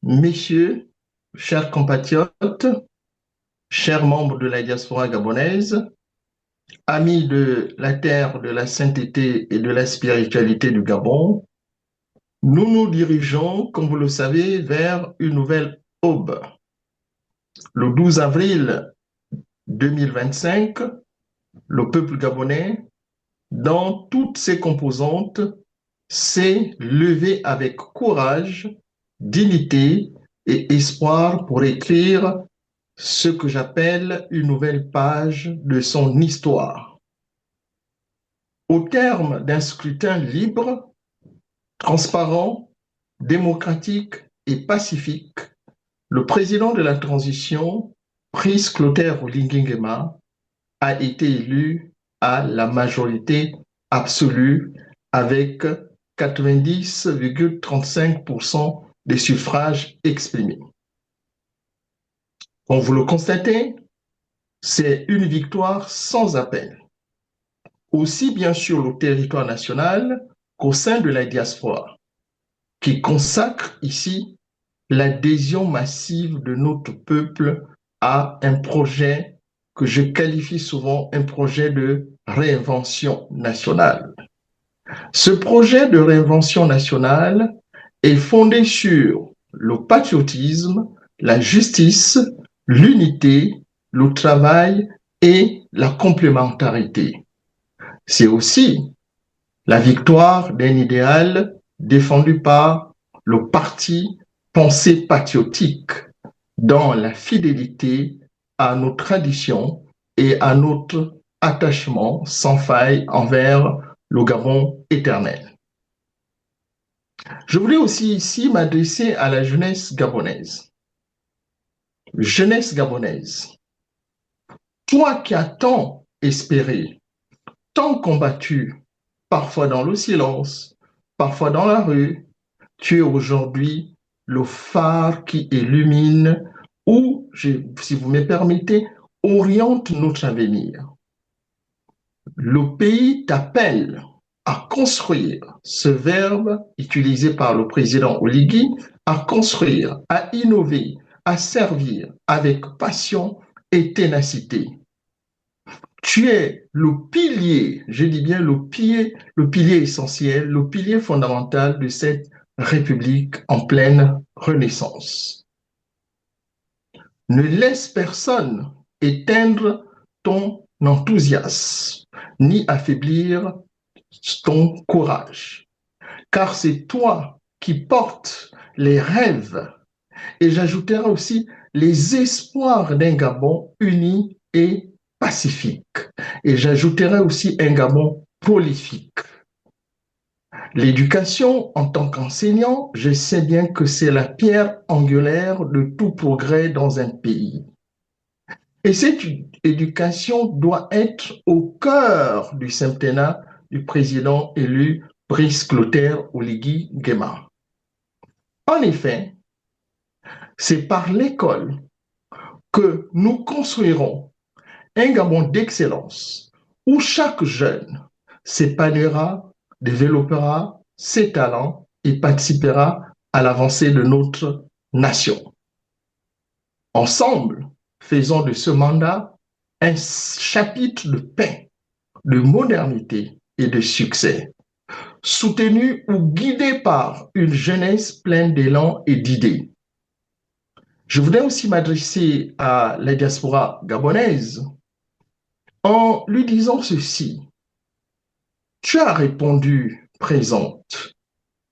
Messieurs, chers compatriotes, chers membres de la diaspora gabonaise, amis de la terre, de la sainteté et de la spiritualité du Gabon, nous nous dirigeons, comme vous le savez, vers une nouvelle aube. Le 12 avril 2025, le peuple gabonais, dans toutes ses composantes, s'est levé avec courage, dignité et espoir pour écrire ce que j'appelle une nouvelle page de son histoire. Au terme d'un scrutin libre, transparent, démocratique et pacifique, le président de la transition, Brice Clotaire Oligui Nguema, a été élu à la majorité absolue avec 90,35% des suffrages exprimés. Comme vous le constatez, c'est une victoire sans appel, aussi bien sur le territoire national qu'au sein de la diaspora, qui consacre ici l'adhésion massive de notre peuple à un projet que je qualifie souvent un projet de réinvention nationale. Ce projet de réinvention nationale est fondé sur le patriotisme, la justice, l'unité, le travail et la complémentarité. C'est aussi la victoire d'un idéal défendu par le parti Pensée patriotique dans la fidélité à nos traditions et à notre attachement sans faille envers le Gabon éternel. Je voulais aussi ici m'adresser à la jeunesse gabonaise. Jeunesse gabonaise, toi qui as tant espéré, tant combattu, parfois dans le silence, parfois dans la rue, tu es aujourd'hui le phare qui illumine ou, si vous me permettez, oriente notre avenir. Le pays t'appelle à construire, ce verbe utilisé par le président Oligui, à construire, à innover, à servir avec passion et ténacité. Tu es le pilier, je dis bien le pilier essentiel, le pilier fondamental de cette République en pleine renaissance. Ne laisse personne éteindre ton enthousiasme, ni affaiblir ton courage, car c'est toi qui portes les rêves et j'ajouterai aussi les espoirs d'un Gabon uni et pacifique. Et j'ajouterai aussi un Gabon prolifique. L'éducation, en tant qu'enseignant, je sais bien que c'est la pierre angulaire de tout progrès dans un pays. Et cette éducation doit être au cœur du septennat du président élu Brice Clotaire Oligui Nguema. En effet, c'est par l'école que nous construirons un Gabon d'excellence où chaque jeune s'épanouira, développera ses talents et participera à l'avancée de notre nation. Ensemble, faisons de ce mandat un chapitre de paix, de modernité et de succès, soutenu ou guidé par une jeunesse pleine d'élan et d'idées. Je voudrais aussi m'adresser à la diaspora gabonaise en lui disant ceci. Tu as répondu présente.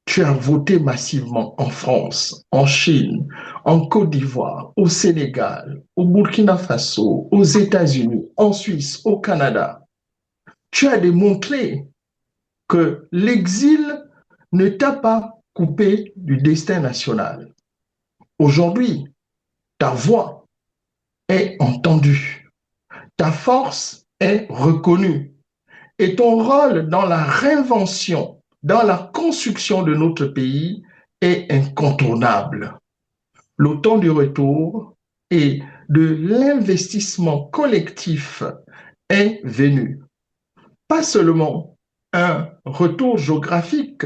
Tu as voté massivement en France, en Chine, en Côte d'Ivoire, au Sénégal, au Burkina Faso, aux États-Unis, en Suisse, au Canada. Tu as démontré que l'exil ne t'a pas coupé du destin national. Aujourd'hui, ta voix est entendue, ta force est reconnue et ton rôle dans la réinvention, dans la construction de notre pays est incontournable. Le temps du retour et de l'investissement collectif est venu. Pas seulement un retour géographique,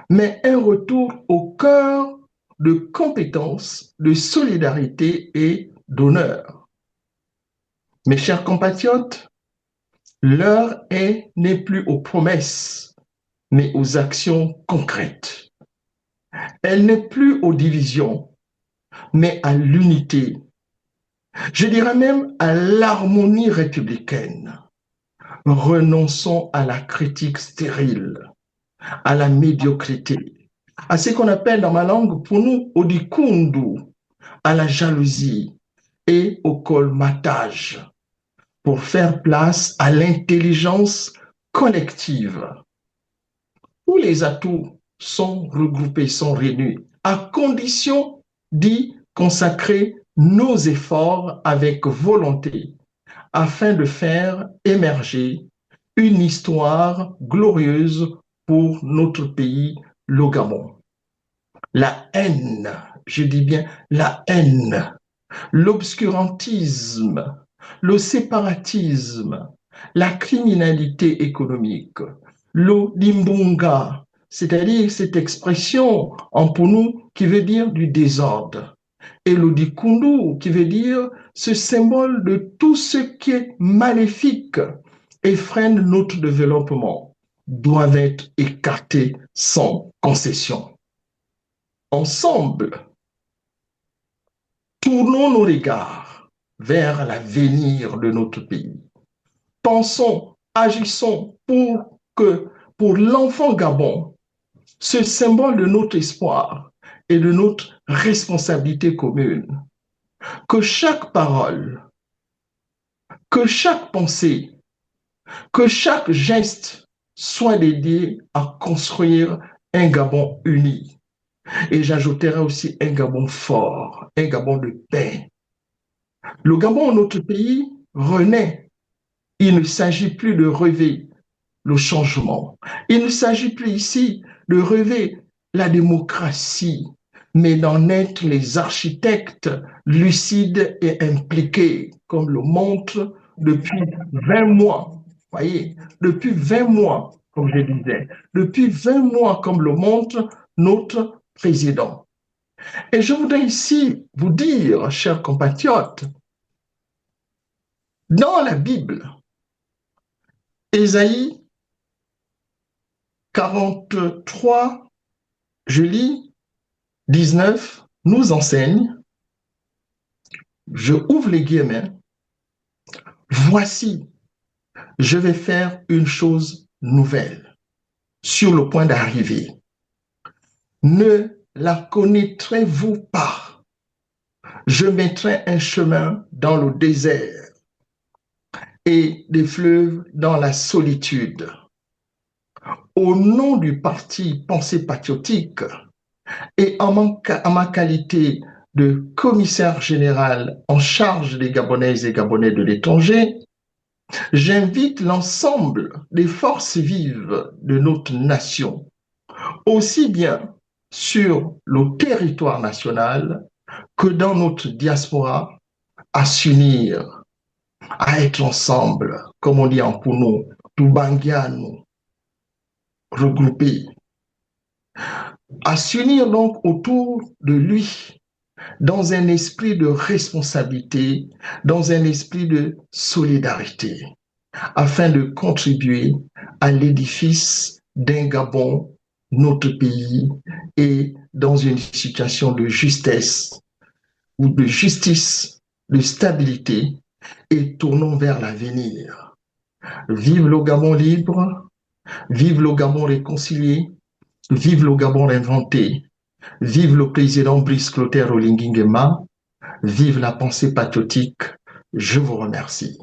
mais un retour au cœur de compétence, de solidarité et d'honneur. Mes chers compatriotes, l'heure n'est plus aux promesses, mais aux actions concrètes. Elle n'est plus aux divisions, mais à l'unité. Je dirais même à l'harmonie républicaine. Renonçons à la critique stérile, à la médiocrité, à ce qu'on appelle dans ma langue pour nous odikundu, à la jalousie et au colmatage, pour faire place à l'intelligence collective. Tous les atouts sont regroupés, sont réunis, à condition d'y consacrer nos efforts avec volonté, afin de faire émerger une histoire glorieuse pour notre pays, le Gabon. La haine, je dis bien la haine, l'obscurantisme, le séparatisme, la criminalité économique, le limbunga, c'est-à-dire cette expression en Pounou qui veut dire du désordre, et le dikundu qui veut dire ce symbole de tout ce qui est maléfique et freine notre développement, doivent être écartés sans concession. Ensemble, tournons nos regards vers l'avenir de notre pays. Pensons, agissons pour l'enfant Gabon, ce symbole de notre espoir et de notre responsabilité commune. Que chaque parole, que chaque pensée, que chaque geste soit dédié à construire un Gabon uni. Et j'ajouterai aussi un Gabon fort, un Gabon de paix. Le Gabon, notre pays, renaît. Il ne s'agit plus de rêver le changement. Il ne s'agit plus ici de rêver la démocratie, mais d'en être les architectes lucides et impliqués, comme le montre depuis 20 mois. Voyez, depuis 20 mois, comme je disais, depuis 20 mois, comme le montre notre président. Et je voudrais ici vous dire, chers compatriotes, dans la Bible, Ésaïe 43, je lis, 19, nous enseigne, je ouvre les guillemets, voici, je vais faire une chose nouvelle sur le point d'arriver. Ne la connaîtrez-vous pas? Je mettrai un chemin dans le désert et des fleuves dans la solitude. Au nom du parti Pensée patriotique et en ma qualité de commissaire général en charge des Gabonaises et Gabonais de l'étranger, j'invite l'ensemble des forces vives de notre nation, aussi bien sur le territoire national que dans notre diaspora, à s'unir, à être ensemble, comme on dit en Pounou, Tubangianu, regroupés, à s'unir donc autour de lui, dans un esprit de responsabilité, dans un esprit de solidarité, afin de contribuer à l'édifice d'un Gabon, notre pays, et dans une situation de justesse ou de justice, de stabilité, et tournons vers l'avenir. Vive le Gabon libre, vive le Gabon réconcilié, vive le Gabon inventé, vive le président Brice Clotaire Olinguingema, vive la pensée patriotique. Je vous remercie.